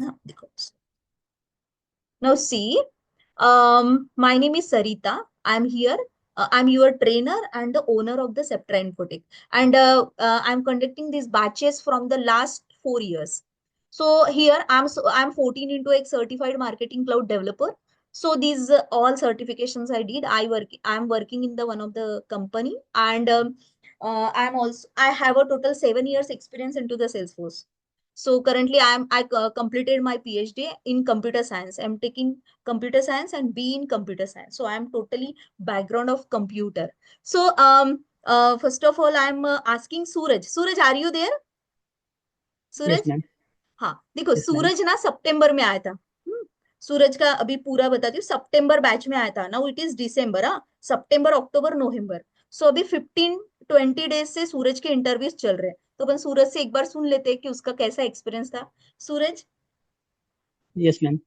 हाँ देखो, now see, my name is Sarita. I'm here. I'm your trainer and the owner of the Septra Infotech. And I'm conducting these batches from the last 4 years. So here I'm 14 into a certified marketing cloud developer. So these all certifications I did. I'm working in the one of the company, and I have a total 7 years experience into the Salesforce. So currently I completed my PhD in computer science. I'm taking computer science and B in computer science. So I'm totally background of computer. So first of all I'm asking Suraj. Suraj, are you there? Yes Suraj, ma'am. हाँ देखो, yes ma'am. सूरज ना सितंबर में आया था। सूरज का अभी पूरा बताती हूँ, सितंबर बैच में आया था ना, इट इज दिसंबर। हाँ, सितंबर अक्टूबर नवंबर। सो अभी 15-20 डेज से सूरज के इंटरव्यूज चल रहे हैं, तो अपन सूरज से एक बार सुन लेते हैं कि उसका कैसा एक्सपीरियंस था। Suraj. Yes ma'am.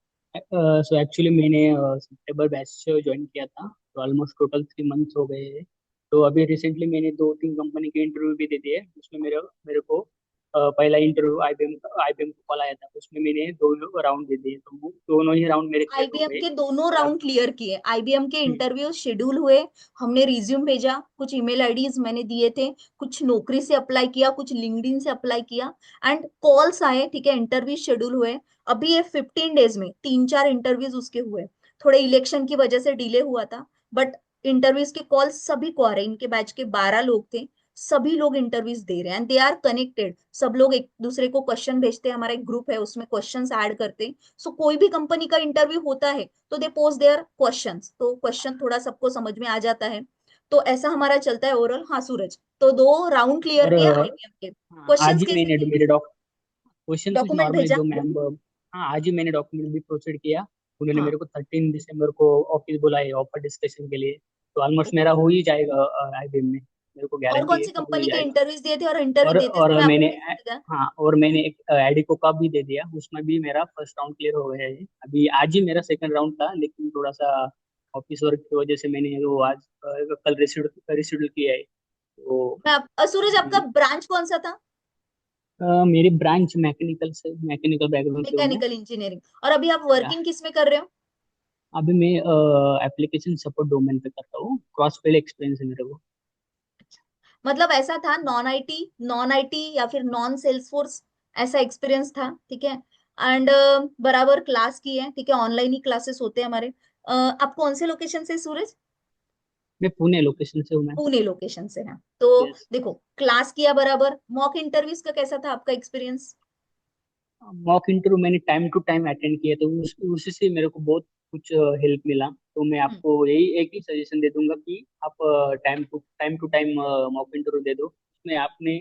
So actually मैंने सितंबर बैच से ज्वाइन किया था, तो ऑलमोस्ट टोटल 3 मंथ्स हो गए हैं। तो अभी रिसेंटली मैंने 2-3 कंपनी के इंटरव्यू भी दे दिए, उसमें मेरे मेरे को पहला इंटरव्यू आईबीएम को कॉल आया था, उसमें मैंने 2 राउंड दे दिए, तो वो दोनों ही राउंड मेरे क्लियर हो आईबीएम गए। के दोनों और राउंड क्लियर किए, आईबीएम के हम्म, इंटरव्यू शेड्यूल हुए। हमने रिज्यूम भेजा, कुछ ईमेल आईडीज मैंने दिए थे, कुछ नौकरी से अप्लाई किया, कुछ लिंक्डइन से अप्लाई किया, एंड कॉल्स आए, ठीक है, इंटरव्यू शेड्यूल हुए। अभी ये 15 डेज में 3-4 इंटरव्यूज उसके हुए। थोड़े इलेक्शन की वजह से डिले हुआ था, बट इंटरव्यूज के कॉल सभी को आ रहे हैं। इनके बैच के 12 लोग थे, सभी लोग इंटरव्यूज दे रहे हैं, एंड दे आर कनेक्टेड। सब लोग एक दूसरे को क्वेश्चन भेजते हैं, हमारा एक ग्रुप है, उसमें क्वेश्चंस ऐड करते हैं। सो कोई भी कंपनी का इंटरव्यू होता है तो दे पोस्ट देयर क्वेश्चंस, तो क्वेश्चन थोड़ा सबको समझ में आ जाता है। तो ऐसा हमारा चलता है ओवरऑल। हाँ सूरज, तो 2 राउंड क्लियर और किया आईबीएम के। हाँ, आज क्वेश्चंस ही कैसे मैंने थे? मेरे क्वेश्चन कुछ डॉक्यूमेंट नॉर्मली भेजा? जो मैम। हाँ, आज ही मैंने डॉक्यूमेंट भी प्रोसीड किया। उन्होंने हाँ। मेरे को 13 दिसंबर को ऑफिस बुलाए ऑफर डिस्कशन के लिए। तो ऑलमोस्ट मेरा हो ही जाएगा आईबीएम में, मेरे को और कौन गारंटी है सी कि हो ही कंपनी के जाएगा। इंटरव्यूज दिए थे, और इंटरव्यू देते और समय आपको मैंने कैसा लगा? हाँ, और मैंने एक एडिको का भी दे दिया, उसमें भी मेरा फर्स्ट राउंड क्लियर हो गया है। अभी आज ही मेरा सेकंड राउंड था, लेकिन थोड़ा सा ऑफिस वर्क की वजह से मैंने वो आज कल रिशेड्यूल किया है। तो सूरज, आपका ब्रांच कौन सा था? मेरी ब्रांच मैकेनिकल से, मैकेनिकल बैकग्राउंड से हूँ मैं। Mechanical engineering. और अभी आप या वर्किंग किस में कर रहे हो? अभी मैं एप्लीकेशन सपोर्ट डोमेन पे करता हूँ, क्रॉस फील्ड एक्सपीरियंस है मेरे को। मतलब ऐसा था, नॉन आईटी या फिर नॉन सेल्सफोर्स, ऐसा एक्सपीरियंस था, ठीक है। एंड बराबर क्लास की है, ठीक है, ऑनलाइन ही क्लासेस होते हैं हमारे। आप कौन से लोकेशन से सूरज? मैं पुणे लोकेशन से हूँ मैं। पुणे लोकेशन से है। तो यस। देखो, क्लास किया बराबर, मॉक इंटरव्यूज का कैसा था आपका एक्सपीरियंस? मॉक इंटरव्यू मैंने टाइम टू टाइम अटेंड किया, तो उसी से मेरे को बहुत कुछ हेल्प मिला। तो मैं आपको यही एक ही सजेशन दे दूंगा कि आप time to time mock interview दे दो, उसमें आपने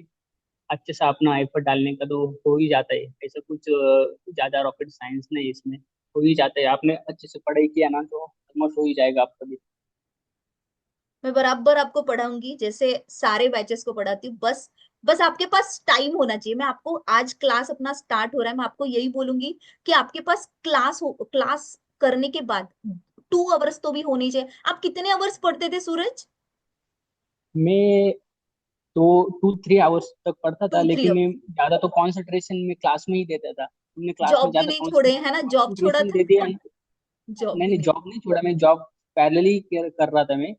अच्छे से अपना एफर्ट डालने का तो हो ही जाता है। ऐसा कुछ ज्यादा रॉकेट साइंस नहीं है इसमें, हो ही जाता है। आपने अच्छे से पढ़ाई किया ना, तो ऑलमोस्ट हो ही जाएगा आपका भी। मैं बराबर आपको पढ़ाऊंगी, जैसे सारे बैचेस को पढ़ाती हूँ। बस बस आपके पास टाइम होना चाहिए। मैं आपको, आज क्लास अपना स्टार्ट हो रहा है, मैं आपको यही बोलूंगी कि आपके पास क्लास करने के बाद 2 आवर्स तो भी होनी चाहिए। आप कितने आवर्स पढ़ते थे सूरज? मैं तो 2-3 आवर्स तक पढ़ता था, टू थ्री लेकिन मैं आवर्स ज्यादा तो कंसंट्रेशन में क्लास में ही देता था। तुमने क्लास में जॉब भी ज्यादा नहीं छोड़े है ना? जॉब छोड़ा कंसंट्रेशन था? दे दिया। जॉब नहीं भी नहीं, नहीं। जॉब नहीं छोड़ा, मैं जॉब पैरेलली कर रहा था मैं।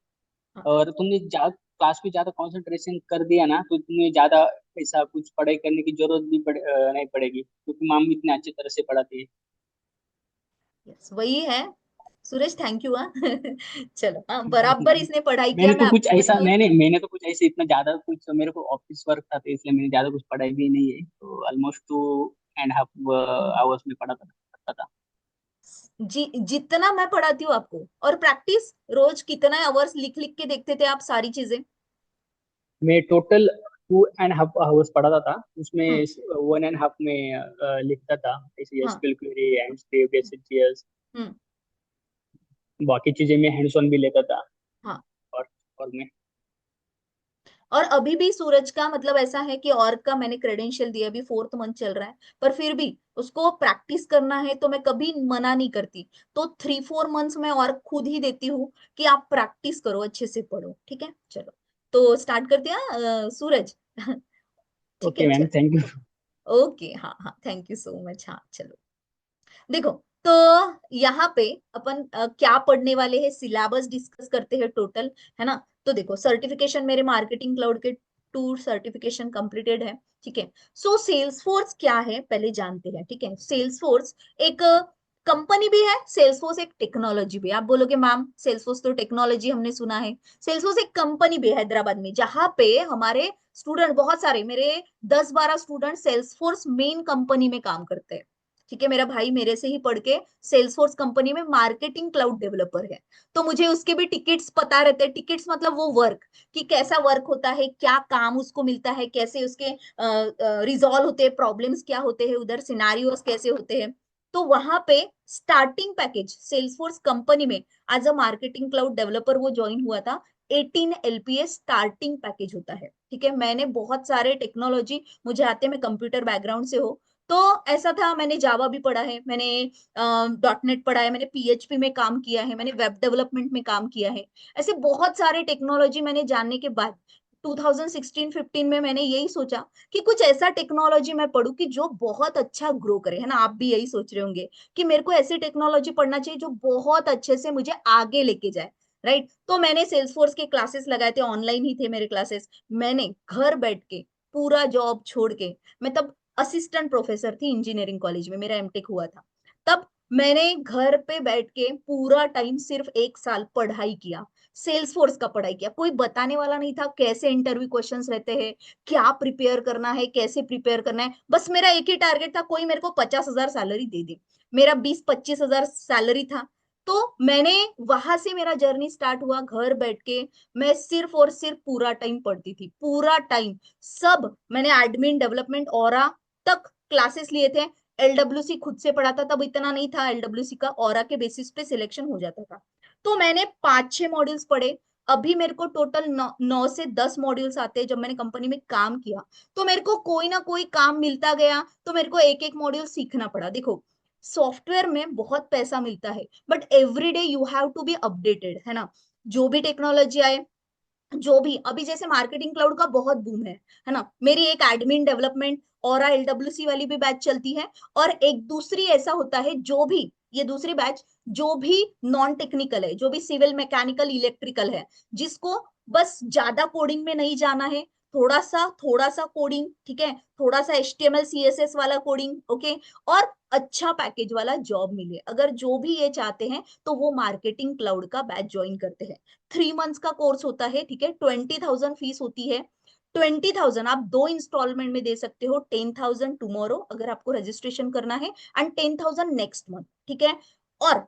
हाँ। और तुमने क्लास में ज्यादा कंसंट्रेशन कर दिया ना, तो तुम्हें ज्यादा ऐसा कुछ पढ़ाई करने की जरूरत भी नहीं पड़ेगी, क्योंकि मैम इतने अच्छी तरह से पढ़ाती है। यस, वही है। सूरज, थैंक यू। हाँ। चलो, हाँ बराबर इसने पढ़ाई किया, मैंने मैं तो कुछ आपको ऐसा बताऊं। नहीं नहीं, मैंने तो कुछ ऐसे इतना ज्यादा कुछ, मेरे को ऑफिस वर्क था, तो इसलिए मैंने ज्यादा कुछ पढ़ाई भी नहीं है। तो ऑलमोस्ट 2.5 आवर्स में पढ़ता था। जितना मैं पढ़ाती हूँ आपको, और प्रैक्टिस रोज कितना आवर्स लिख लिख के देखते थे आप सारी चीजें? मैं टोटल 2.5 आवर्स पढ़ाता था, उसमें हम्म। 1.5 में लिखता था, जैसे हाँ। SQL query and script SQL. Hmm. बाकी चीजें मैं हैंड्स ऑन भी लेता था। हाँ। और और मैं और अभी भी सूरज का मतलब ऐसा है कि और का मैंने क्रेडेंशियल दिया, अभी 4th मंथ चल रहा है, पर फिर भी उसको प्रैक्टिस करना है तो मैं कभी मना नहीं करती। तो 3-4 मंथ्स में और खुद ही देती हूँ कि आप प्रैक्टिस करो, अच्छे से पढ़ो, ठीक है। चलो, तो स्टार्ट करते हैं सूरज। ठीक ओके है, मैम, चलो। Thank you. ओके, हाँ हाँ, थैंक यू सो मच। हाँ चलो। देखो, तो यहाँ पे अपन क्या पढ़ने वाले हैं, सिलेबस डिस्कस करते हैं टोटल, है ना। तो देखो, सर्टिफिकेशन मेरे मार्केटिंग क्लाउड के 2 सर्टिफिकेशन कंप्लीटेड है, ठीक है। सो सेल्स फोर्स क्या है पहले जानते हैं, ठीक है। सेल्स फोर्स एक कंपनी भी है, सेल्स फोर्स एक टेक्नोलॉजी भी है। आप बोलोगे मैम सेल्स फोर्स तो टेक्नोलॉजी हमने सुना है, सेल्स फोर्स एक कंपनी भी है हैदराबाद में, जहां पे हमारे स्टूडेंट बहुत सारे, मेरे 10-12 student Salesforce main company में काम करते हैं, ठीक है। मेरा भाई मेरे से ही पढ़ के सेल्सफोर्स कंपनी में मार्केटिंग क्लाउड डेवलपर है। तो मुझे उसके भी टिकट्स पता रहते हैं। टिकट्स मतलब वो वर्क, कि कैसा वर्क होता है, क्या काम उसको मिलता है, कैसे उसके रिजॉल्व होते हैं, प्रॉब्लम्स क्या होते हैं उधर, सिनारियोस कैसे होते हैं। तो वहां पे स्टार्टिंग पैकेज सेल्सफोर्स कंपनी में as a marketing cloud developer वो ज्वाइन हुआ था। 18 LPA स्टार्टिंग पैकेज होता है, ठीक है। मैंने बहुत सारे टेक्नोलॉजी मुझे आते, मैं कंप्यूटर बैकग्राउंड से हो, तो ऐसा था, मैंने जावा भी पढ़ा है, मैंने .NET पढ़ा है, मैंने PHP में काम किया है, मैंने वेब डेवलपमेंट में काम किया है। ऐसे बहुत सारे टेक्नोलॉजी मैंने जानने के बाद 2016-15 में मैंने यही सोचा कि कुछ ऐसा टेक्नोलॉजी मैं पढूं कि जो बहुत अच्छा ग्रो करे, है ना। आप भी यही सोच रहे होंगे कि मेरे को ऐसी टेक्नोलॉजी पढ़ना चाहिए जो बहुत अच्छे से मुझे आगे लेके जाए, राइट। तो मैंने सेल्सफोर्स के क्लासेस लगाए थे, ऑनलाइन ही थे मेरे क्लासेस। मैंने घर बैठ के पूरा जॉब छोड़ के, मैं तब असिस्टेंट प्रोफेसर थी इंजीनियरिंग कॉलेज में, मेरा एमटेक हुआ था तब, मैंने घर पे बैठ के पूरा टाइम सिर्फ 1 साल पढ़ाई किया, सेल्स फोर्स का पढ़ाई किया। कोई बताने वाला नहीं था कैसे इंटरव्यू क्वेश्चंस रहते हैं, क्या प्रिपेयर करना है, कैसे प्रिपेयर करना है। बस मेरा एक ही टारगेट था, कोई मेरे को 50,000 सैलरी दे दे। मेरा 20-25 हजार सैलरी था। तो मैंने वहां से मेरा जर्नी स्टार्ट हुआ, घर बैठ के मैं सिर्फ और सिर्फ पूरा टाइम पढ़ती थी, पूरा टाइम। सब मैंने एडमिन डेवलपमेंट ऑरा तक क्लासेस लिए थे। LWC खुद से पढ़ा था, तब इतना नहीं था LWC का, ऑरा के बेसिस पे सिलेक्शन हो जाता था। तो मैंने 5-6 मॉड्यूल्स पढ़े। अभी मेरे को टोटल 9 से 10 मॉड्यूल्स आते हैं। जब मैंने कंपनी में काम किया तो मेरे को कोई ना कोई काम मिलता गया, तो मेरे को एक एक मॉड्यूल सीखना पड़ा। देखो, सॉफ्टवेयर में बहुत पैसा मिलता है, but every day you have to be updated, है ना। जो भी टेक्नोलॉजी आए, जो भी, अभी जैसे मार्केटिंग क्लाउड का बहुत बूम है ना। मेरी एक एडमिन डेवलपमेंट और LWC वाली भी बैच चलती है, और एक दूसरी ऐसा होता है जो भी, ये दूसरी बैच जो भी नॉन टेक्निकल है, जो भी सिविल मैकेनिकल इलेक्ट्रिकल है, जिसको बस ज्यादा कोडिंग में नहीं जाना है, थोड़ा सा कोडिंग, ठीक है, थोड़ा सा HTML CSS वाला कोडिंग, ओके, और अच्छा पैकेज वाला जॉब मिले, अगर जो भी ये चाहते हैं तो वो मार्केटिंग क्लाउड का बैच ज्वाइन करते हैं। 3 मंथ्स का कोर्स होता है, ठीक है। 20,000 फीस होती है। 20,000 आप 2 इंस्टॉलमेंट में दे सकते हो, 10,000 टुमारो अगर आपको रजिस्ट्रेशन करना है, एंड 10,000 नेक्स्ट मंथ, ठीक है। और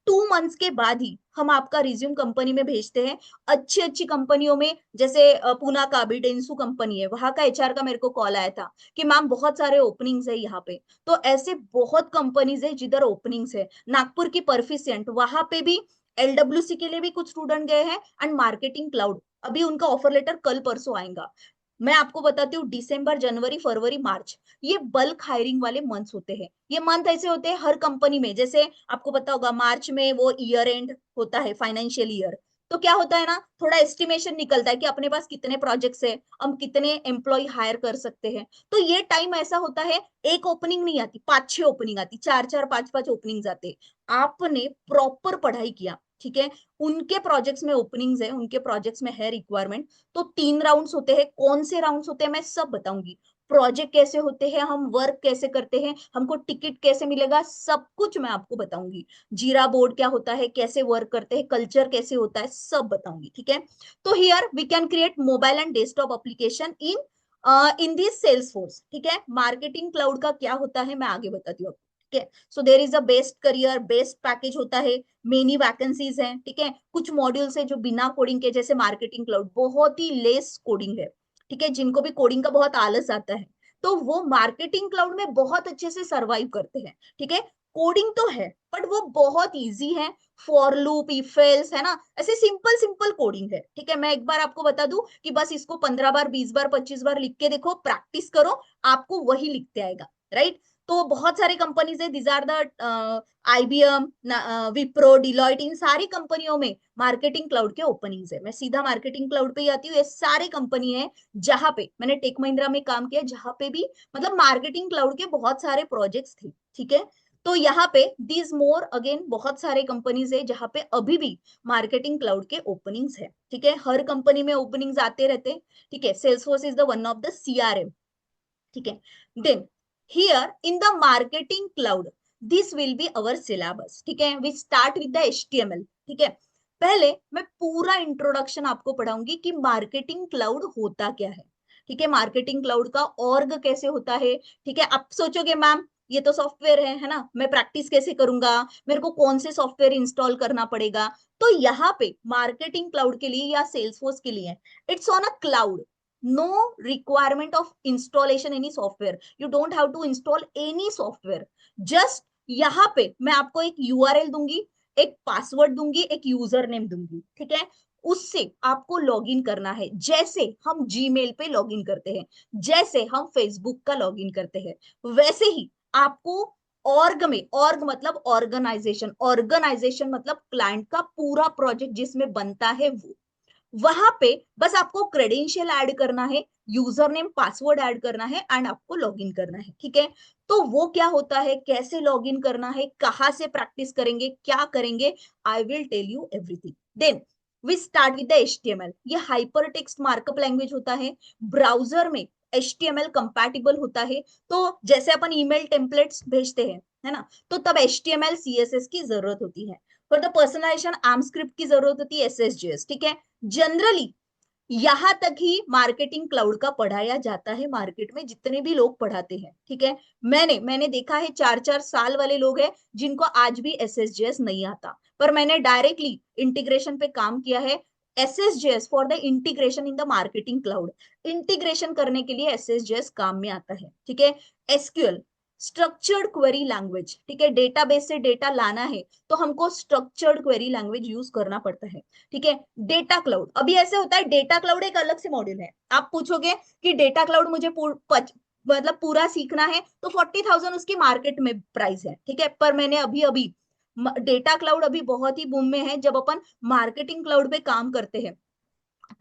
2 मंथ्स के बाद ही हम आपका रिज्यूम कंपनी में भेजते हैं। अच्छी अच्छी कंपनियों में, जैसे पूना का भी डेंसू कंपनी है, वहां का HR का मेरे को कॉल आया था कि मैम बहुत सारे ओपनिंग्स है यहाँ पे। तो ऐसे बहुत कंपनीज है जिधर ओपनिंग्स है। नागपुर की परफिशिएंट, वहां पे भी LWC के लिए भी कुछ स्टूडेंट गए हैं, एंड मार्केटिंग क्लाउड अभी उनका ऑफर लेटर कल परसों आएगा। मैं आपको बताती हूँ, दिसंबर, जनवरी, फरवरी, मार्च, ये बल्क हायरिंग वाले मंथ्स होते हैं। ये मंथ ऐसे होते हैं हर कंपनी में, जैसे आपको पता होगा मार्च में वो ईयर एंड होता है, फाइनेंशियल ईयर। तो क्या होता है ना, थोड़ा एस्टिमेशन निकलता है कि अपने पास कितने प्रोजेक्ट्स है, हम कितने एम्प्लॉय हायर कर सकते हैं। तो ये टाइम ऐसा होता है, एक ओपनिंग नहीं आती, 5-6 ओपनिंग आती, 4-4, 5-5 ओपनिंग आते। आपने प्रॉपर पढ़ाई किया, ठीक है, उनके प्रोजेक्ट्स में ओपनिंग्स है, उनके प्रोजेक्ट्स में है रिक्वायरमेंट। तो 3 राउंड्स होते हैं, कौन से राउंड्स होते हैं मैं सब बताऊंगी। प्रोजेक्ट कैसे होते हैं, हम वर्क कैसे करते हैं, हमको टिकट कैसे मिलेगा, सब कुछ मैं आपको बताऊंगी। जीरा बोर्ड क्या होता है, कैसे वर्क करते हैं, कल्चर कैसे होता है, सब बताऊंगी, ठीक है। तो here we can create mobile and desktop application in this Salesforce, ठीक है। मार्केटिंग क्लाउड का क्या होता है मैं आगे बताती हूँ, ठीक है। So there is a best career, best package होता है, मेनी वैकेंसीज हैं, ठीक है। कुछ मॉड्यूल्स है जो बिना कोडिंग के, जैसे मार्केटिंग क्लाउड बहुत ही लेस कोडिंग है, ठीक है। जिनको भी कोडिंग का बहुत आलस आता है, तो वो मार्केटिंग क्लाउड में बहुत अच्छे से सरवाइव करते हैं, ठीक है। कोडिंग तो है, बट वो बहुत इजी है। फॉर लूप, इफ एल्स, है ना, ऐसे सिंपल सिंपल कोडिंग है, ठीक है। मैं एक बार आपको बता दूं कि बस इसको 15 बार, 20 बार, 25 बार लिख के देखो, प्रैक्टिस करो, आपको वही लिखते आएगा, राइट। तो बहुत सारी कंपनीज है, this are the IBM, Wipro, Deloitte, इन सारी कंपनियों में मार्केटिंग क्लाउड के ओपनिंग्स है। मैं सीधा मार्केटिंग क्लाउड पे ही आती हूँ। ये सारी कंपनी है जहां पे मैंने टेक महिंद्रा में काम किया, जहां पे भी मतलब मार्केटिंग क्लाउड के बहुत सारे प्रोजेक्ट्स थे, ठीक है। तो यहाँ पे दीज मोर अगेन बहुत सारे कंपनीज है जहाँ पे अभी भी मार्केटिंग क्लाउड के ओपनिंग्स है, ठीक है, हर कंपनी में ओपनिंग्स आते रहते हैं, ठीक है। Salesforce is the one of the CRM, ठीक है। Then here in the marketing cloud this will be our syllabus, ठीक है। We start with the HTML, ठीक है। पहले मैं पूरा इंट्रोडक्शन आपको पढ़ाऊंगी कि मार्केटिंग क्लाउड होता क्या है, ठीक है, मार्केटिंग क्लाउड का ऑर्ग कैसे होता है, ठीक है। आप सोचोगे मैम ये तो सॉफ्टवेयर है ना, मैं प्रैक्टिस कैसे करूंगा, मेरे को कौन से सॉफ्टवेयर इंस्टॉल करना पड़ेगा। तो यहाँ पे मार्केटिंग क्लाउड के लिए या सेल्सफोर्स के लिए it's on a cloud, no requirement of installation any software, you don't have to install any software, just यहाँ पे मैं आपको एक यूआरएल दूंगी, एक पासवर्ड दूंगी, एक यूजर नेम दूंगी, ठीक है। उससे आपको लॉगिन करना है, जैसे हम जीमेल पे लॉगिन करते हैं, जैसे हम फेसबुक का लॉगिन करते हैं, वैसे ही आपको ऑर्ग में, ऑर्ग मतलब ऑर्गेनाइजेशन, ऑर्गेनाइजेशन मतलब क्लाइंट का पूरा प्रोजेक्ट जिसमें बनता है वो, वहां पे बस आपको क्रेडेंशियल ऐड करना है, यूजर नेम पासवर्ड ऐड करना है एंड आपको लॉगिन करना है, ठीक है। तो वो क्या होता है, कैसे लॉगिन करना है, कहाँ से प्रैक्टिस करेंगे, क्या करेंगे, I will tell you everything. Then we start with the HTML, ये हाइपर टेक्स्ट मार्कअप लैंग्वेज होता है, ब्राउजर में एचटीएमएल कंपैटिबल होता है। तो जैसे अपन ईमेल टेम्पलेट्स भेजते हैं, है ना, तो तब एचटीएमएल सीएसएस की जरूरत होती है। For the personalisation AMPscript की जरूरत होती है, एसएसजेएस, ठीक है। जनरली यहां तक ही मार्केटिंग क्लाउड का पढ़ाया जाता है मार्केट में, जितने भी लोग पढ़ाते हैं, ठीक है। मैंने देखा है 4-4 साल वाले लोग हैं जिनको आज भी एसएसजेएस नहीं आता, पर मैंने डायरेक्टली इंटीग्रेशन पे काम किया है। SSJS for the integration in the marketing cloud, integration करने के लिए एसएसजेएस काम में आता है, ठीक है। एसक्यूएल स्ट्रक्चर्ड क्वेरी लैंग्वेज, ठीक है, डेटाबेस से डेटा लाना है तो हमको स्ट्रक्चर्ड क्वेरी लैंग्वेज यूज करना पड़ता है, ठीक है। डेटा क्लाउड, अभी ऐसे होता है डेटा क्लाउड एक अलग से मॉड्यूल है, आप पूछोगे कि डेटा क्लाउड मुझे मतलब पूरा सीखना है तो 40,000 उसकी मार्केट में प्राइस है, ठीक है। पर मैंने अभी अभी डेटा क्लाउड अभी बहुत ही बूम में है, जब अपन मार्केटिंग क्लाउड पे काम करते हैं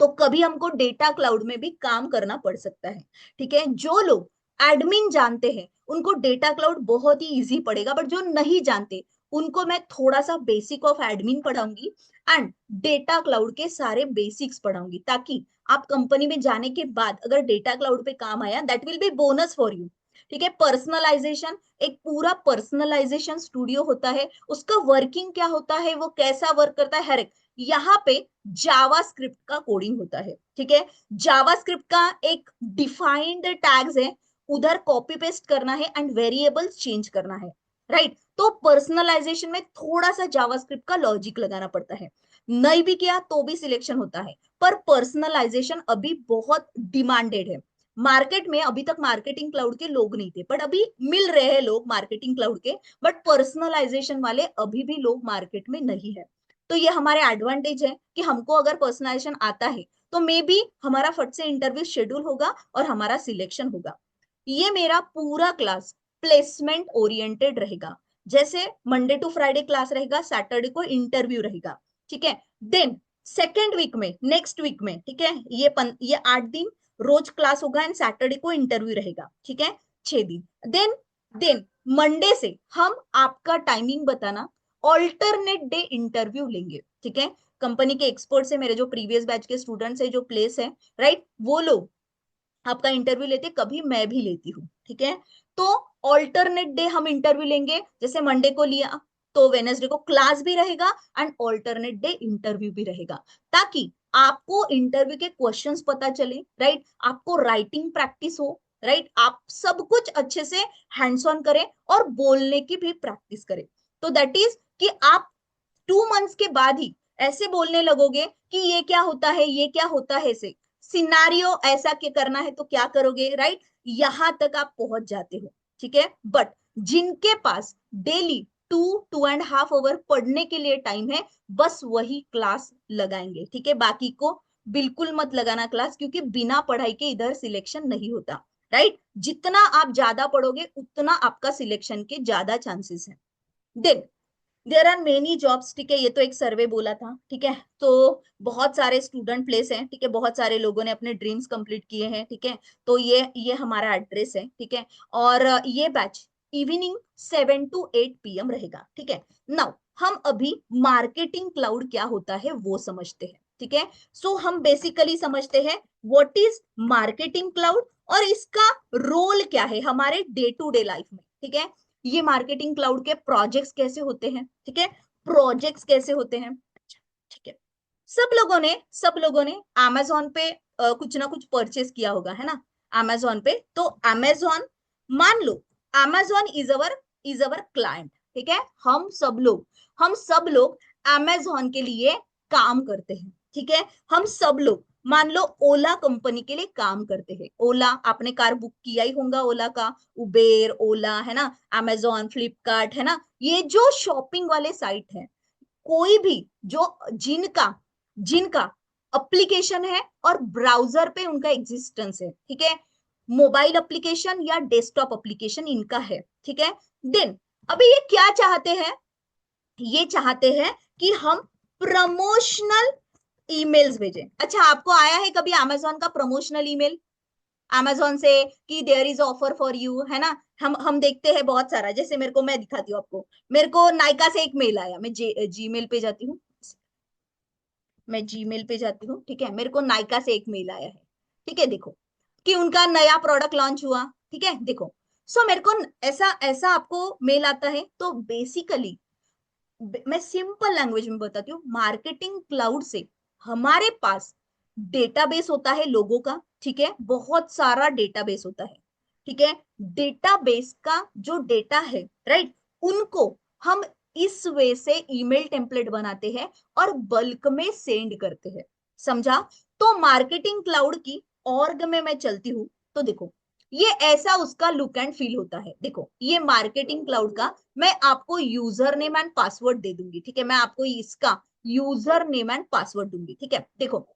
तो कभी हमको डेटा क्लाउड में भी काम करना पड़ सकता है, ठीक है। जो लोग एडमिन जानते हैं उनको डेटा क्लाउड बहुत ही इजी पड़ेगा, बट जो नहीं जानते उनको मैं थोड़ा सा बेसिक ऑफ एडमिन पढ़ाऊंगी एंड डेटा क्लाउड के सारे बेसिक्स पढ़ाऊंगी, ताकि आप कंपनी में जाने के बाद अगर डेटा क्लाउड पे काम आया that will be bonus for you, ठीक है। पर्सनलाइजेशन, एक पूरा पर्सनलाइजेशन स्टूडियो होता है, उसका वर्किंग क्या होता है, वो कैसा वर्क करता है, हर एक यहाँ पे जावास्क्रिप्ट का कोडिंग होता है, ठीक है। जावास्क्रिप्ट का एक डिफाइंड टैग्स है, उधर कॉपी पेस्ट करना है एंड वेरिएबल्स चेंज करना है, राइट। तो पर्सनलाइजेशन में थोड़ा सा जावास्क्रिप्ट का लॉजिक लगाना पड़ता है, नहीं भी किया तो भी सिलेक्शन होता है। पर पर्सनलाइजेशन अभी बहुत डिमांडेड है मार्केट में, अभी तक मार्केटिंग क्लाउड के लोग नहीं थे, बट अभी मिल रहे हैं लोग मार्केटिंग क्लाउड के, बट पर्सनलाइजेशन वाले अभी भी लोग मार्केट में नहीं है। तो ये हमारे एडवांटेज है कि हमको अगर पर्सनलाइजेशन आता है तो मे बी हमारा फट से इंटरव्यू शेड्यूल होगा और हमारा सिलेक्शन होगा। ये मेरा पूरा क्लास प्लेसमेंट ओरिएंटेड रहेगा, जैसे मंडे टू फ्राइडे क्लास रहेगा, सैटरडे को इंटरव्यू रहेगा, ठीक है। देन सेकेंड वीक में, नेक्स्ट वीक में, ठीक है, ये 8 दिन रोज क्लास होगा एंड सैटरडे को इंटरव्यू रहेगा, ठीक है, 6 दिन। देन मंडे से हम आपका टाइमिंग बताना, ऑल्टरनेट डे इंटरव्यू लेंगे, ठीक है। कंपनी के एक्सपर्ट से, मेरे जो प्रीवियस बैच के स्टूडेंट्स है जो प्लेस है, राइट, वो लोग आपका इंटरव्यू लेते, कभी मैं भी लेती हूँ, ठीक है। तो ऑल्टरनेट डे हम इंटरव्यू लेंगे, जैसे मंडे को लिया तो वेनेसडे को क्लास भी रहेगा एंड ऑल्टरनेट डे इंटरव्यू भी रहेगा, ताकि आपको इंटरव्यू के क्वेश्चंस पता चले, राइट, आपको राइटिंग प्रैक्टिस हो, राइट, आप सब कुछ अच्छे से हैंड्स ऑन करें और बोलने की भी प्रैक्टिस करें। तो दैट इज कि आप 2 मंथ्स के बाद ही ऐसे बोलने लगोगे कि ये क्या होता है, ये क्या होता है, से सिनारियो ऐसा क्या करना है तो क्या करोगे, राइट, यहां तक आप पहुंच जाते हो, ठीक है। बट जिनके पास डेली 2-2.5 आवर पढ़ने के लिए टाइम है, बस वही क्लास लगाएंगे, ठीक है। बाकी को बिल्कुल मत लगाना क्लास, क्योंकि बिना पढ़ाई के इधर सिलेक्शन नहीं होता, राइट। जितना आप ज्यादा पढ़ोगे उतना आपका सिलेक्शन के ज्यादा चांसेस है। Then there are many jobs, ठीक है, ये तो एक सर्वे बोला था, ठीक है। तो बहुत सारे स्टूडेंट प्लेस हैं, ठीक है, बहुत सारे लोगों ने अपने ड्रीम्स कंप्लीट किए हैं, ठीक है। तो ये हमारा एड्रेस है, ठीक है। और ये बैच इवनिंग 7 to 8 PM रहेगा, ठीक है। नाउ हम अभी मार्केटिंग क्लाउड क्या होता है वो समझते हैं, ठीक है। सो हम बेसिकली समझते हैं व्हाट इज मार्केटिंग क्लाउड और इसका रोल क्या है हमारे डे टू डे लाइफ में, ठीक है। ये मार्केटिंग क्लाउड के प्रोजेक्ट्स कैसे होते हैं, ठीक है, प्रोजेक्ट्स कैसे होते हैं, ठीक है। सब लोगों ने अमेजोन पे कुछ ना कुछ परचेस किया होगा, है ना, अमेजोन पे। तो अमेजोन, मान लो अमेजोन इज अवर क्लाइंट, ठीक है। हम सब लोग अमेजोन के लिए काम करते हैं, ठीक है। हम सब लोग मान लो ओला कंपनी के लिए काम करते हैं। ओला, आपने कार बुक किया ही होगा ओला का, उबेर, ओला, है ना, अमेजोन, फ्लिपकार्ट, है ना, ये जो शॉपिंग वाले साइट है, कोई भी जो जिनका जिनका एप्लीकेशन है और ब्राउजर पे उनका एग्जिस्टेंस है, ठीक है, मोबाइल एप्लीकेशन या डेस्कटॉप एप्लीकेशन इनका है, ठीक है। देन अभी ये क्या चाहते हैं, ये चाहते हैं कि हम प्रमोशनल ईमेल्स भेजें। अच्छा, आपको आया है कभी अमेजोन का प्रमोशनल ईमेल अमेजोन से कि there is offer for you, है ना। हम देखते हैं बहुत सारा, जैसे मेरे को, मैं दिखाती हूँ आपको, मेरे को नायका से एक मेल आया, मैं जीमेल पे जाती हूँ, मैं जीमेल पे जाती हूँ, ठीक है, मेरे को नायका से एक मेल आया है, ठीक है, देखो कि उनका नया प्रोडक्ट लॉन्च हुआ, ठीक है, देखो। सो मेरे को ऐसा ऐसा आपको मेल आता है, तो बेसिकली मैं सिंपल लैंग्वेज में बताती हूँ, मार्केटिंग क्लाउड से हमारे पास डेटाबेस होता है लोगों का, ठीक है, बहुत सारा डेटाबेस होता है, ठीक है। डेटाबेस का जो डेटा है, राइट, उनको हम इस वे से ईमेल टेम्पलेट बनाते हैं और बल्क में सेंड करते हैं, समझा। तो मार्केटिंग क्लाउड की ऑर्ग में मैं चलती हूँ, तो देखो ये ऐसा उसका लुक एंड फील होता है। देखो ये मार्केटिंग क्लाउड का, मैं आपको यूजर नेम एंड पासवर्ड दे दूंगी, ठीक है, मैं आपको इसका यूजर नेम एंड पासवर्ड दूंगी, ठीक है। देखो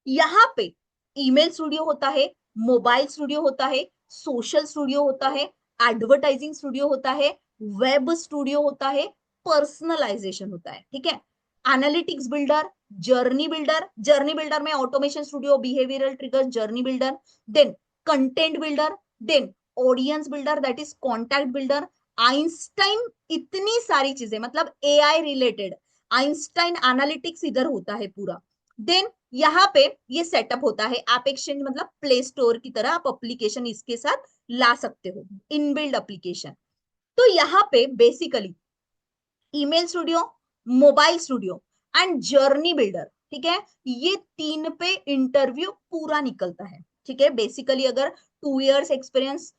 यहाँ पे ईमेल स्टूडियो होता है, मोबाइल स्टूडियो होता है, सोशल स्टूडियो होता है, एडवर्टाइजिंग स्टूडियो होता है, वेब स्टूडियो होता है, पर्सनलाइजेशन होता है, ठीक है। एनालिटिक्स बिल्डर, जर्नी बिल्डर में automation studio, behavioural triggers, journey builder, then content builder, then audience builder, that is contact builder, Einstein, इतनी सारी चीजें, मतलब एआई रिलेटेड आइंस्टाइन एनालिटिक्स इधर होता है पूरा। देन यहाँ पे ये सेटअप होता है ऐप एक्सचेंज, मतलब प्ले स्टोर की तरह आप एप्लीकेशन इसके साथ ला सकते हो, इनबिल्ड एप्लीकेशन। तो यहाँ पे basically email studio, mobile studio and journey builder, ठीक है, ये तीन पे इंटरव्यू पूरा निकलता है, ठीक है। बेसिकली अगर 2 इयर्स एक्सपीरियंस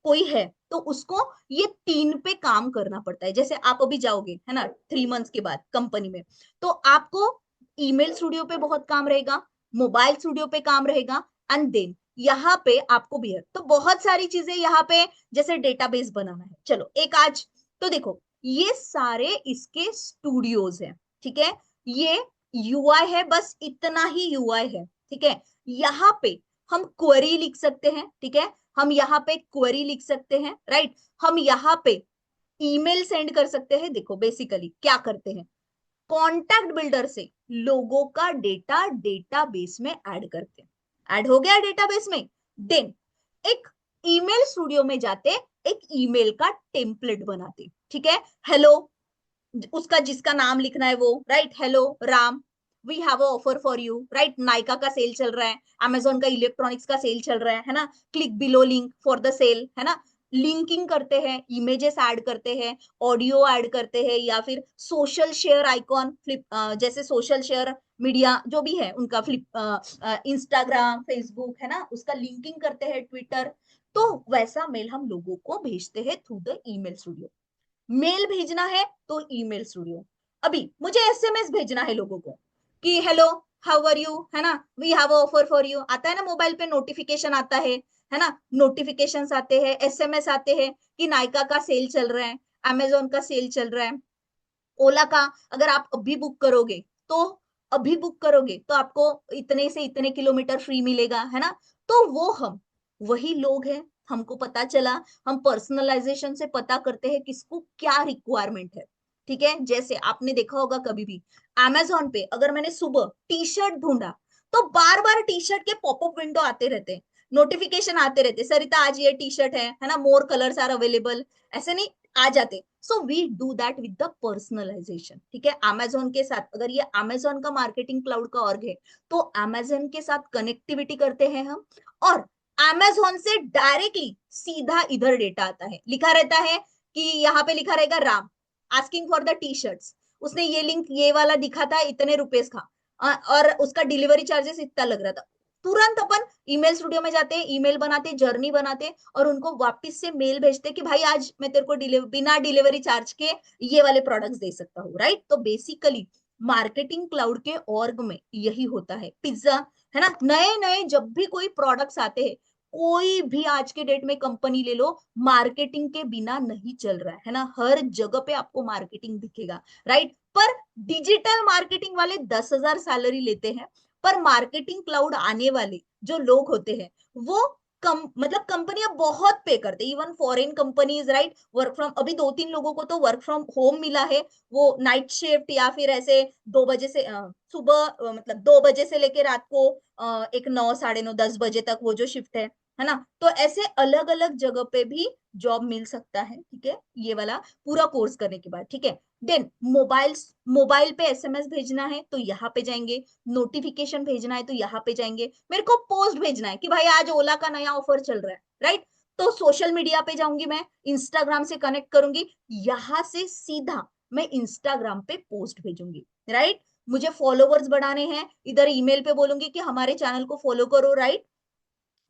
कोई है तो उसको ये तीन पे काम करना पड़ता है। जैसे आप अभी जाओगे, है ना, 3 मंथ्स के बाद कंपनी में, तो आपको ईमेल स्टूडियो पे बहुत काम रहेगा, मोबाइल स्टूडियो पे काम रहेगा, एंड देन यहाँ पे आपको भी है, तो बहुत सारी चीजें यहाँ पे, जैसे डेटाबेस बनाना है, चलो एक आज, तो देखो ये सारे इसके स्टूडियोज हैं, ठीक है। ये यूआई है, बस इतना ही यूआई है, ठीक है। यहाँ पे हम क्वेरी लिख सकते हैं, ठीक है, हम यहाँ पे क्वेरी लिख सकते हैं, राइट। हम यहाँ पे ईमेल सेंड कर सकते हैं। देखो बेसिकली क्या करते हैं, कॉन्टैक्ट बिल्डर से लोगों का डेटा डेटाबेस में ऐड करते हैं, ऐड हो गया डेटाबेस में। देन एक ईमेल स्टूडियो में जाते, एक ईमेल का टेम्पलेट बनाते, ठीक है। हेलो, उसका जिसका नाम लिखना है वो, right, hello Ram, we have a offer for you, right, Nykaa का सेल चल रहा है, अमेजोन का इलेक्ट्रॉनिक्स का सेल चल रहा है ना, click below link for the sale, है ना। लिंकिंग करते हैं, इमेजेस ऐड करते हैं, ऑडियो ऐड करते हैं, या फिर सोशल शेयर आइकॉन, फ्लिप जैसे सोशल शेयर मीडिया जो भी है उनका, फ्लिप इंस्टाग्राम, फेसबुक, है ना, उसका लिंकिंग करते हैं, ट्विटर। तो वैसा मेल हम लोगों को भेजते हैं through the email studio. Mail भेजना है तो ईमेल स्टूडियो। अभी मुझे एसएमएस भेजना है लोगों को कि हेलो, हाउ आर यू, है ना, we have offer for you, आता है ना मोबाइल पे, नोटिफिकेशन आता है ना, नोटिफिकेशंस आते हैं, एसएमएस आते हैं कि नायका का सेल चल रहा है, अमेजोन का सेल चल रहा है, ओला का अगर आप अभी बुक करोगे तो, अभी बुक करोगे तो आपको इतने से इतने किलोमीटर फ्री मिलेगा, है ना। तो वो हम वही लोग हैं, हमको पता चला, हम पर्सनलाइजेशन से पता करते हैं किसको क्या रिक्वायरमेंट है, ठीक है। जैसे आपने देखा होगा कभी भी अमेजोन पे, अगर मैंने सुबह टी शर्ट ढूंढा तो बार बार टी शर्ट के पॉपअप विंडो आते रहते हैं, नोटिफिकेशन आते रहते, सरिता आज ये टी शर्ट है ना, मोर कलर्स आर अवेलेबल, ऐसे नहीं आ जाते। So we do that with the personalisation, ठीक है। अमेजोन के साथ, अगर ये अमेजोन का मार्केटिंग क्लाउड का ऑर्ग है, तो अमेजोन के साथ कनेक्टिविटी करते हैं हम, और अमेजोन से डायरेक्टली सीधा इधर डेटा आता है, लिखा रहता है कि यहाँ पे लिखा रहेगा Ram asking for the T shirts, उसने ये लिंक ये वाला दिखा था इतने रुपीस का, और उसका डिलीवरी चार्जेस इतना लग रहा था, तुरंत अपन ईमेल स्टूडियो में जाते हैं, ईमेल बनाते, जर्नी बनाते, और उनको वापस से मेल भेजते कि भाई आज मैं तेरे को बिना डिलीवरी चार्ज के ये वाले प्रोडक्ट्स दे सकता हूँ, राइट। तो बेसिकली मार्केटिंग क्लाउड के ऑर्ग में यही होता है। पिज्जा है ना, नए नए जब भी कोई प्रोडक्ट्स आते हैं, कोई भी आज के डेट में कंपनी ले लो, मार्केटिंग के बिना नहीं चल रहा है ना, हर जगह पे आपको मार्केटिंग दिखेगा, राइट। पर डिजिटल मार्केटिंग वाले 10,000 सैलरी लेते हैं, पर मार्केटिंग क्लाउड आने वाले जो लोग होते हैं वो मतलब कंपनियां बहुत पे करते हैं, even foreign companies, right. Work from, अभी 2-3 लोगों को तो वर्क फ्रॉम होम मिला है, वो नाइट शिफ्ट या फिर ऐसे 2 बजे से सुबह मतलब 2 बजे से लेके रात को एक 9, 9:30, 10 बजे तक वो जो शिफ्ट है ना, तो ऐसे अलग अलग जगह पे भी जॉब मिल सकता है, ठीक है, ये वाला पूरा कोर्स करने के बाद, ठीक है। देन मोबाइल पे एसएमएस भेजना है तो यहाँ पे जाएंगे, नोटिफिकेशन भेजना है तो यहाँ पे जाएंगे, मेरे को पोस्ट भेजना है कि भाई आज ओला का नया ऑफर चल रहा है, राइट, तो सोशल मीडिया पे जाऊंगी, मैं इंस्टाग्राम से कनेक्ट करूंगी, यहां से सीधा मैं इंस्टाग्राम पे पोस्ट भेजूंगी, राइट। मुझे फॉलोवर्स बढ़ाने हैं, इधर ईमेल पे बोलूंगी कि हमारे चैनल को फॉलो करो, राइट,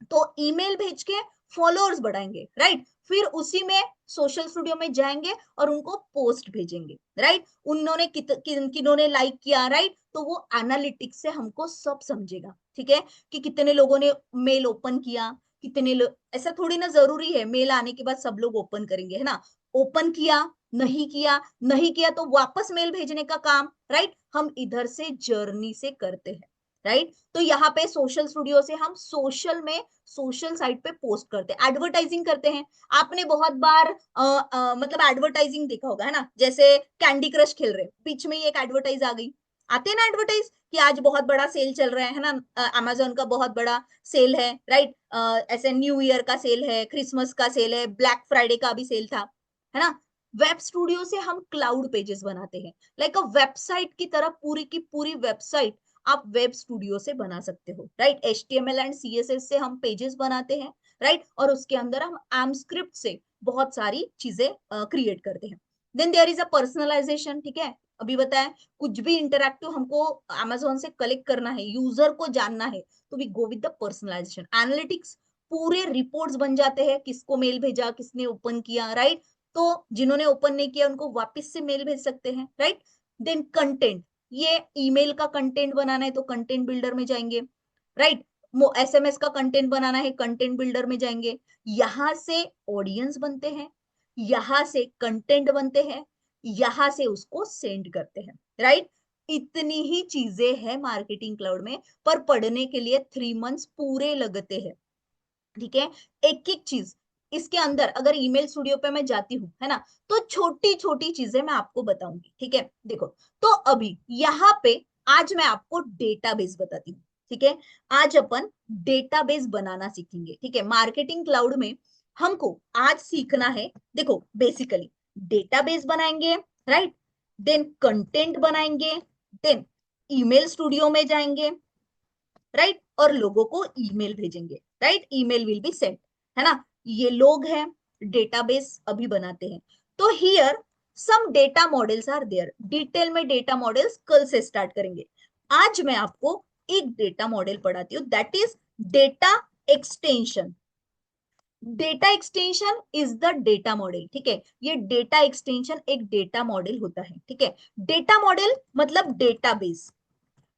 तो ईमेल भेज के फॉलोअर्स बढ़ाएंगे, राइट। फिर उसी में सोशल स्टूडियो में जाएंगे और उनको पोस्ट भेजेंगे, राइट, उन्होंने किन्होंने लाइक किया, राइट, तो वो एनालिटिक्स से हमको सब समझेगा, ठीक है, कि कितने लोगों ने मेल ओपन किया, कितने लोग, ऐसा थोड़ी ना जरूरी है मेल आने के बाद सब लोग ओपन करेंगे, है ना, ओपन किया, नहीं किया, नहीं किया तो वापस मेल भेजने का काम, राइट, हम इधर से जर्नी से करते हैं, राइट। तो यहाँ पे सोशल स्टूडियो से हम सोशल में, सोशल साइट पे पोस्ट करते हैं, एडवर्टाइजिंग करते हैं। आपने बहुत बार मतलब एडवर्टाइजिंग देखा होगा, है ना, जैसे कैंडी क्रश खेल रहे, बीच में ही एक एडवर्टाइज आ गई, आते हैं ना एडवर्टाइज कि आज बहुत बड़ा सेल चल रहा है ना, अमेजोन का बहुत बड़ा सेल है, राइट, ऐसे न्यू ईयर का सेल है, क्रिसमस का सेल है, ब्लैक फ्राइडे का भी सेल था, है ना। वेब स्टूडियो से हम क्लाउड पेजेस बनाते हैं, लाइक अ वेबसाइट की तरह, पूरी की पूरी वेबसाइट आप वेब स्टूडियो से बना सकते हो, राइट। HTML एंड CSS से हम पेजेस बनाते हैं, राइट, और उसके अंदर हम एम स्क्रिप्ट से बहुत सारी चीजें क्रिएट करते हैं। Then there is a personalisation, ठीक है, अभी बताया, कुछ भी इंटरैक्टिव हमको अमेजोन से कलेक्ट करना है, यूजर को जानना है, तो we go with the personalisation, analytics, पूरे रिपोर्ट्स बन जाते हैं, किसको मेल भेजा, किसने ओपन किया, राइट, तो जिन्होंने ओपन नहीं किया उनको वापस से मेल भेज सकते हैं, राइट। देन कंटेंट, ये ईमेल का कंटेंट बनाना है तो कंटेंट बिल्डर में जाएंगे, राइट, SMS का कंटेंट बनाना है, कंटेंट बिल्डर में जाएंगे, यहां से ऑडियंस बनते हैं, यहां से कंटेंट बनते हैं, यहां से उसको सेंड करते हैं, राइट। इतनी ही चीजें हैं मार्केटिंग क्लाउड में, पर पढ़ने के लिए 3 मंथ्स पूरे लगते हैं, ठीक है। एक एक चीज इसके अंदर, अगर ईमेल स्टूडियो पे मैं जाती हूँ, है ना, तो छोटी छोटी चीजें मैं आपको बताऊंगी, ठीक है। देखो, तो अभी यहाँ पे आज मैं आपको डेटाबेस बताती हूँ, ठीक है। आज अपन डेटाबेस बनाना सीखेंगे, ठीक है, मार्केटिंग क्लाउड में हमको आज सीखना है। देखो बेसिकली डेटाबेस बनाएंगे, राइट, देन कंटेंट बनाएंगे, देन ईमेल स्टूडियो में जाएंगे, राइट, और लोगों को ईमेल भेजेंगे, right, email will be sent, है ना, ये लोग हैं, डेटाबेस अभी बनाते हैं। तो here some data models are there, detail में डेटा मॉडल्स कल से स्टार्ट करेंगे। आज मैं आपको एक डेटा मॉडल पढ़ाती हूँ, that is data extension. Data extension is the data model, ठीक है, ये डेटा एक्सटेंशन एक डेटा मॉडल होता है, ठीक है। डेटा मॉडल मतलब डेटाबेस,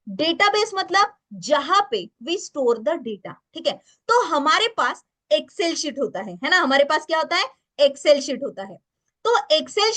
डेटाबेस मतलब जहां पे वी स्टोर द डेटा, ठीक है। तो हमारे पास एक्सेल शीट होता है ना, हमारे पास क्या होता है, एक्सेल शीट होता है। तो एक्सेल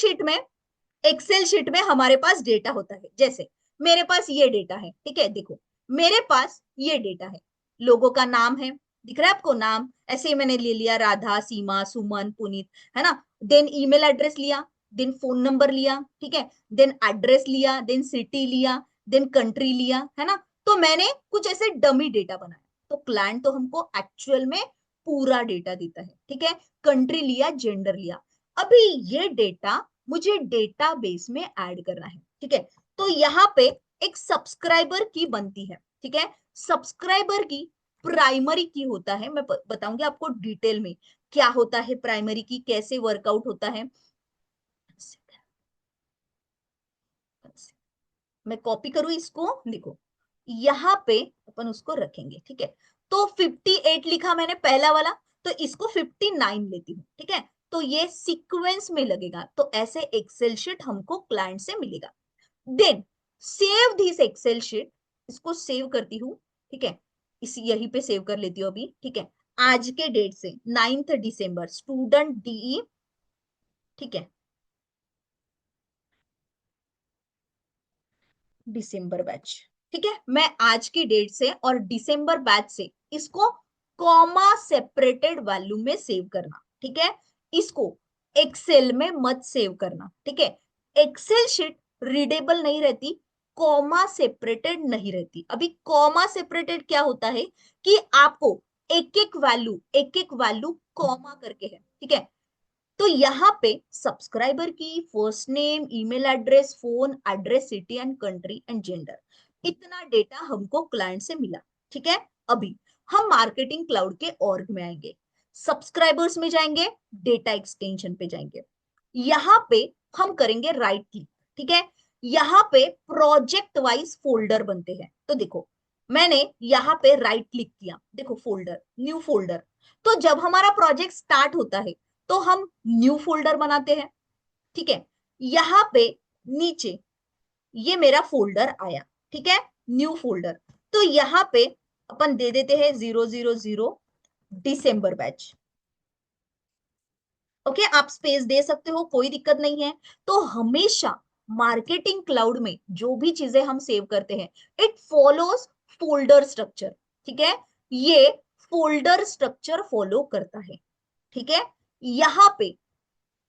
शीट में हमारे पास डेटा होता है, जैसे मेरे पास ये डेटा है, ठीक है, देखो मेरे पास ये डेटा है, लोगों का नाम है, दिख रहा है आपको नाम, ऐसे ही मैंने ले लिया, राधा, सीमा, सुमन, पुनीत, है ना। देन ईमेल एड्रेस लिया, देन फोन नंबर लिया, ठीक है, देन एड्रेस लिया, देन सिटी लिया, देन कंट्री लिया, है ना। तो मैंने कुछ ऐसे डमी डेटा बनाया, तो क्लाइंट तो हमको एक्चुअल में पूरा डेटा देता है, ठीक है, कंट्री लिया, जेंडर लिया। अभी ये डेटा मुझे डेटाबेस में ऐड करना है, ठीक है। तो यहाँ पे एक सब्सक्राइबर की बनती है, ठीक है। सब्सक्राइबर की प्राइमरी की होता है, मैं बताऊंगी आपको डिटेल में क्या होता है प्राइमरी की, कैसे वर्कआउट होता है। मैं कॉपी करूं इसको, देखो यहाँ पे अपन उसको रखेंगे, ठीक है। तो 58 लिखा मैंने पहला वाला, तो इसको 59 लेती हूँ, ठीक है। तो ये सीक्वेंस में लगेगा, तो ऐसे एक्सेल शीट हमको क्लाइंट से मिलेगा। Then save this Excel sheet, इसको सेव करती हूँ, ठीक है। इसी यहीं पे सेव कर लेती हूँ अभी, ठीक है। आज के डेट से 9 दिसंबर, स्टूडेंट डीई, ठीक है, दिसंबर बैच, ठीक है। मैं आज की डेट से और दिसंबर बैच से इसको कॉमा सेपरेटेड वैल्यू में सेव करना, ठीक है। इसको एक्सेल में मत सेव करना, ठीक है। एक्सेल शीट रीडेबल नहीं रहती, कॉमा सेपरेटेड नहीं रहती। अभी कॉमा सेपरेटेड क्या होता है कि आपको एक एक वैल्यू कॉमा करके है, ठीक है। तो यहाँ पे सब्सक्राइबर की first name, email address, phone address, city and country and gender, इतना डेटा हमको क्लाइंट से मिला, ठीक है। अभी हम मार्केटिंग क्लाउड के ऑर्ग में आएंगे, सब्सक्राइबर्स में जाएंगे, डेटा एक्सटेंशन पे जाएंगे। यहाँ पे हम करेंगे राइट क्लिक, ठीक है। यहाँ पे प्रोजेक्ट वाइज फोल्डर बनते हैं, तो देखो मैंने यहाँ पे राइट क्लिक किया, देखो फोल्डर, न्यू फोल्डर। तो जब हमारा प्रोजेक्ट स्टार्ट होता है तो हम न्यू फोल्डर बनाते हैं, ठीक है। यहाँ पे नीचे ये मेरा फोल्डर आया, ठीक है, न्यू फोल्डर। तो यहाँ पे अपन दे देते हैं 000 दिसंबर बैच, ओके। आप स्पेस दे सकते हो, कोई दिक्कत नहीं है। तो हमेशा मार्केटिंग क्लाउड में जो भी चीजें हम सेव करते हैं, इट फॉलोज फोल्डर स्ट्रक्चर, ठीक है। ये फोल्डर स्ट्रक्चर फॉलो करता है, ठीक है। यहाँ पे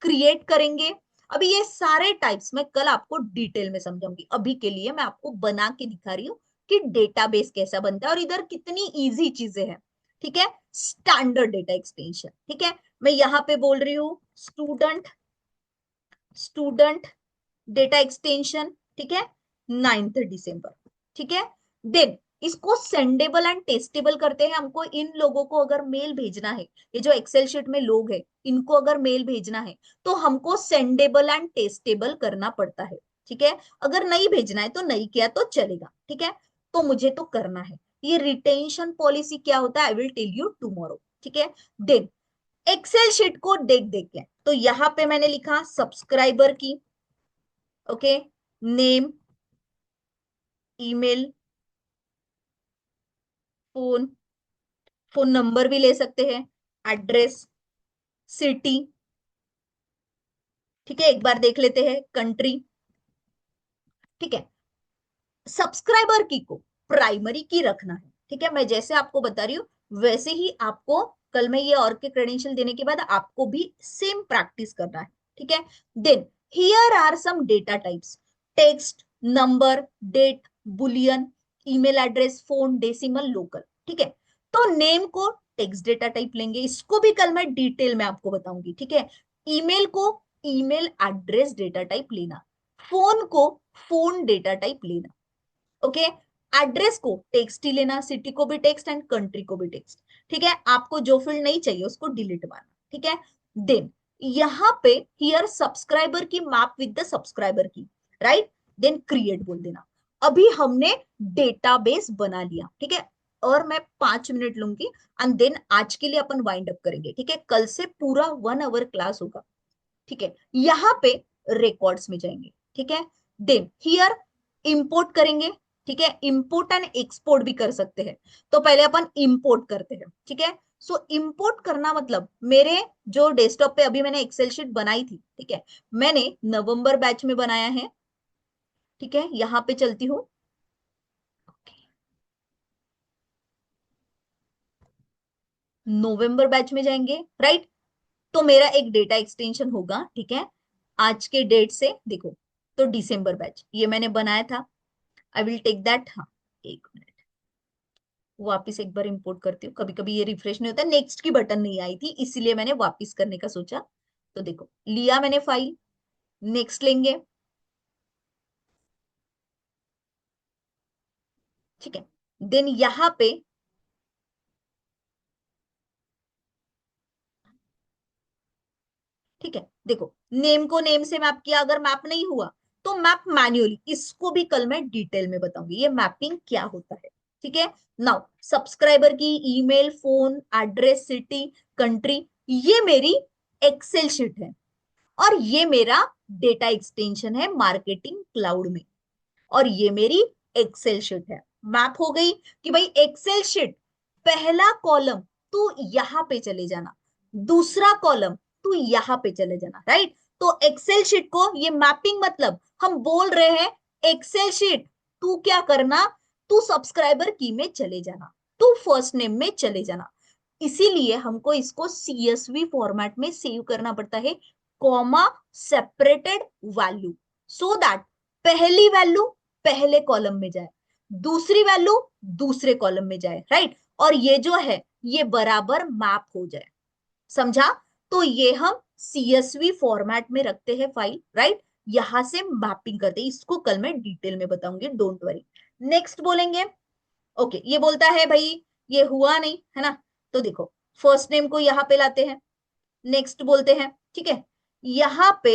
क्रिएट करेंगे। अभी ये सारे टाइप्स मैं कल आपको डिटेल में समझाऊंगी, अभी के लिए मैं आपको बना के दिखा रही हूँ कि डेटाबेस कैसा बनता है और इधर कितनी इजी चीजें हैं, ठीक है। स्टैंडर्ड डेटा एक्सटेंशन, ठीक है। मैं यहाँ पे बोल रही हूँ स्टूडेंट, स्टूडेंट डेटा एक्सटेंशन, ठीक है, 9 दिसंबर, ठीक है। देन इसको सेंडेबल एंड टेस्टेबल करते हैं। हमको इन लोगों को अगर मेल भेजना है, ये जो एक्सेल शीट में लोग हैं, इनको अगर मेल भेजना है तो हमको सेंडेबल एंड टेस्टेबल करना पड़ता है, ठीक है। अगर नहीं भेजना है तो नहीं किया तो चलेगा, ठीक है। तो मुझे तो करना है। ये रिटेंशन पॉलिसी क्या होता है, I will tell you tomorrow, ठीक है। देन एक्सेल शीट को देख देख के, तो यहाँ पे मैंने लिखा सब्सक्राइबर की, okay, name, email, phone, phone number भी ले सकते हैं, एड्रेस, सिटी, ठीक है। एक बार देख लेते हैं कंट्री, ठीक है। सब्सक्राइबर की को प्राइमरी की रखना है, ठीक है। मैं जैसे आपको बता रही हूँ वैसे ही आपको कल में ये और के क्रेडेंशियल देने के बाद आपको भी सेम प्रैक्टिस करना है, ठीक है। Then here are some data types, text, number, date, boolean, email address, phone, decimal, local, ठीक है। तो नेम को टेक्स्ट डेटा टाइप लेंगे, इसको भी कल मैं डिटेल में आपको बताऊंगी, ठीक है। ईमेल को ईमेल एड्रेस डेटा टाइप लेना, फोन को फोन डेटा टाइप लेना, ओके। एड्रेस को टेक्स्ट ही लेना, सिटी को भी टेक्स्ट एंड कंट्री को भी टेक्स्ट, ठीक है। आपको जो फील्ड नहीं चाहिए उसको डिलीट मारना, ठीक है। देन यहाँ पे हियर सब्सक्राइबर की मैप विद द सब्सक्राइबर की, राइट। देन क्रिएट बोल देना। अभी हमने डेटाबेस बना लिया, ठीक है। और मैं 5 मिनट लूंगी एंड देन आज के लिए अपन वाइंड अप करेंगे, ठीक है। कल से पूरा 1 आवर क्लास होगा, ठीक है। यहाँ पे रिकॉर्ड्स में जाएंगे, ठीक है। देन हियर इंपोर्ट करेंगे, ठीक है। इंपोर्ट एंड एक्सपोर्ट भी कर सकते हैं, तो पहले अपन इंपोर्ट करते हैं, ठीक है। सो इंपोर्ट करना मतलब मेरे जो डेस्कटॉप पे अभी मैंने एक्सेल शीट बनाई थी, ठीक है, मैंने नवंबर बैच में बनाया है, ठीक है। यहाँ पे चलती हूँ, नवंबर बैच में जाएंगे, राइट। तो मेरा एक डेटा एक्सटेंशन होगा, ठीक है, आज के डेट से देखो, तो दिसंबर बैच ये मैंने बनाया था, आई विल टेक दैट, हाँ, एक मिनट, वापस एक बार इंपोर्ट करती हूँ, कभी कभी ये रिफ्रेश नहीं होता, नेक्स्ट की बटन नहीं आई थी इसीलिए मैंने वापस करने का सोचा। तो देखो लिया मैंने फाइल, नेक्स्ट लेंगे, ठीक है। देन यहाँ पे ठीक है, देखो नेम को नेम से मैप किया, अगर मैप नहीं हुआ तो मैप मैन्युअली, इसको भी कल मैं डिटेल में बताऊंगी ये मैपिंग क्या होता है, ठीक है। नाउ सब्सक्राइबर की email, phone address, city, country, ये मेरी एक्सेल शीट है, और ये मेरा डेटा एक्सटेंशन है मार्केटिंग क्लाउड में, और ये मेरी एक्सेल शीट है। मैप हो गई कि भाई एक्सेल शीट, पहला कॉलम तू यहां पे चले जाना, दूसरा कॉलम तू यहां पे चले जाना, राइट। तो एक्सेल शीट को ये मैपिंग, मतलब हम बोल रहे हैं एक्सेल शीट तू क्या करना, तू सब्सक्राइबर की में चले जाना, तू फर्स्ट नेम में चले जाना। इसीलिए हमको इसको सीएसवी फॉर्मेट में सेव करना पड़ता है, comma separated value, so that पहली वैल्यू पहले कॉलम में जाए, दूसरी वैल्यू दूसरे कॉलम में जाए, राइट। और ये जो है ये बराबर मैप हो जाए, समझा। तो ये हम सीएसवी फॉर्मेट में रखते हैं फाइल, राइट। यहां से मैपिंग करते हैं, इसको कल मैं डिटेल में बताऊंगी, डोंट वरी। नेक्स्ट बोलेंगे, ओके ये बोलता है भाई ये हुआ नहीं है ना, तो देखो फर्स्ट नेम को यहां पे लाते हैं, नेक्स्ट बोलते हैं, ठीक है। यहां पे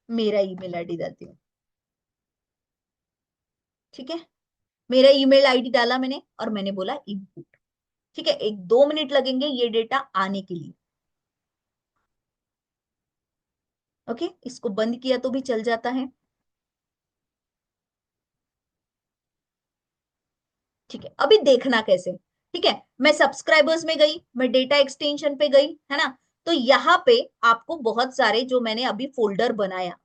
मेरा ईमेल आईडी डालती हूँ, ठीक है। मेरा ईमेल आईडी डाला मैंने और मैंने बोला इनपुट, ठीक है। 1-2 मिनट लगेंगे ये डेटा आने के लिए, ओके। इसको बंद किया तो भी चल जाता है, ठीक है। अभी देखना कैसे, ठीक है। मैं सब्सक्राइबर्स में गई, मैं डेटा एक्सटेंशन पे गई, है ना। तो यहाँ पे आपको बहुत सारे जो मैंने अभी फोल्डर बनाया,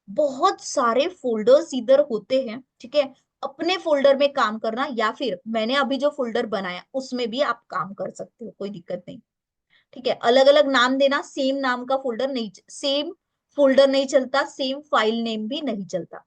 बहुत सारे फोल्डर्स इधर होते हैं, ठीक है। अपने फोल्डर में काम करना, या फिर मैंने अभी जो फोल्डर बनाया उसमें भी आप काम कर सकते हो, कोई दिक्कत नहीं, ठीक है। अलग अलग नाम देना, सेम नाम का फोल्डर नहीं, सेम फोल्डर नहीं चलता, सेम फाइल नेम भी नहीं चलता।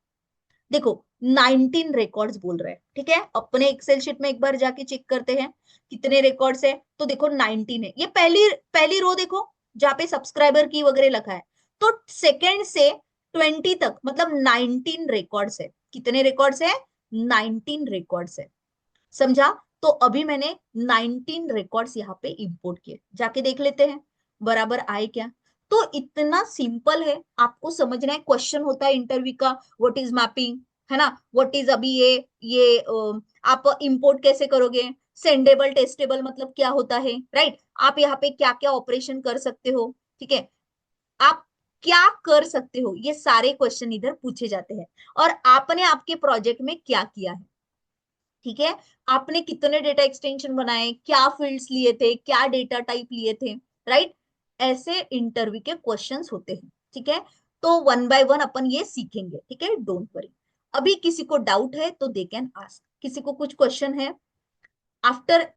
देखो 19 रिकॉर्ड्स बोल रहे हैं, ठीक है। अपने एक्सेल शीट में एक बार जाके चेक करते हैं कितने रिकॉर्ड्स है, तो देखो 19 है। ये पहली पहली रो देखो जहाँ पे सब्सक्राइबर की वगैरह लिखा है, तो सेकंड से 20 तक मतलब 19 रिकॉर्ड्स है। कितने रिकॉर्ड्स है? 19 रिकॉर्ड्स है, समझा। तो अभी मैंने 19 रिकॉर्ड्स यहाँ पे इंपोर्ट किए, जाके देख लेते हैं बराबर आए क्या। तो इतना सिंपल है, आपको समझना है। क्वेश्चन होता है इंटरव्यू का, व्हाट इज मैपिंग, है ना, व्हाट इज, अभी ये आप इंपोर्ट कैसे करोगे, सेंडेबल टेस्टेबल मतलब क्या होता है, राइट। आप यहाँ पे क्या क्या ऑपरेशन कर सकते हो, ठीक है। आप क्या कर सकते हो, ये सारे क्वेश्चन इधर पूछे जाते हैं। और आपने आपके प्रोजेक्ट में क्या किया है, ठीक है। आपने कितने डेटा एक्सटेंशन बनाए, क्या फील्ड्स लिए थे, क्या डेटा टाइप लिए थे, राइट। ऐसे इंटरव्यू के क्वेश्चंस होते हैं, ठीक है। तो वन बाय वन अपन ये सीखेंगे, ठीक है, डोंट वरी। अभी किसी को डाउट है तो दे कैन आस्क, किसी को कुछ क्वेश्चन है आफ्टर